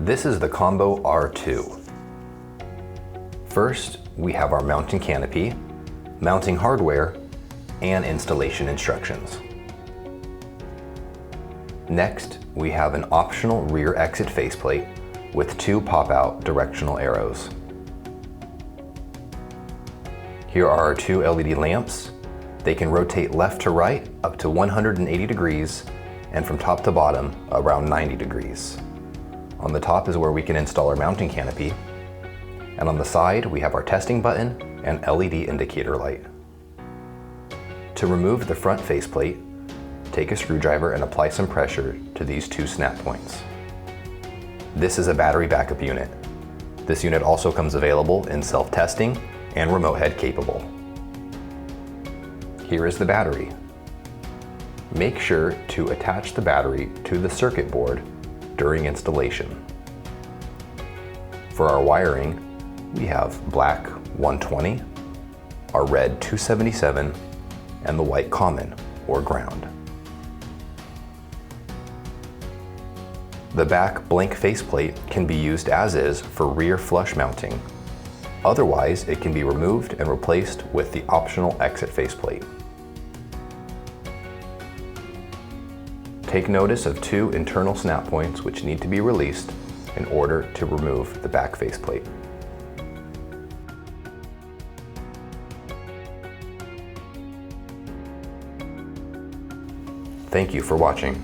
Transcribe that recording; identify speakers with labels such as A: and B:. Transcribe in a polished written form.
A: This is the COMBOLG-R2. First, we have our mounting canopy, mounting hardware, and installation instructions. Next, we have an optional rear exit faceplate with 2 pop-out directional arrows. Here are our 2 LED lamps. They can rotate left to right up to 180 degrees and from top to bottom around 90 degrees. On the top is where we can install our mounting canopy, and on the side we have our testing button and LED indicator light. To remove the front faceplate, take a screwdriver and apply some pressure to these 2 snap points. This is a battery backup unit. This unit also comes available in self-testing and remote head capable. Here is the battery. Make sure to attach the battery to the circuit board during installation. For our wiring, we have black 120, our red 277, and the white common or ground. The back blank faceplate can be used as is for rear flush mounting. Otherwise, it can be removed and replaced with the optional exit faceplate. Take notice of 2 internal snap points which need to be released in order to remove the back faceplate. Thank you for watching.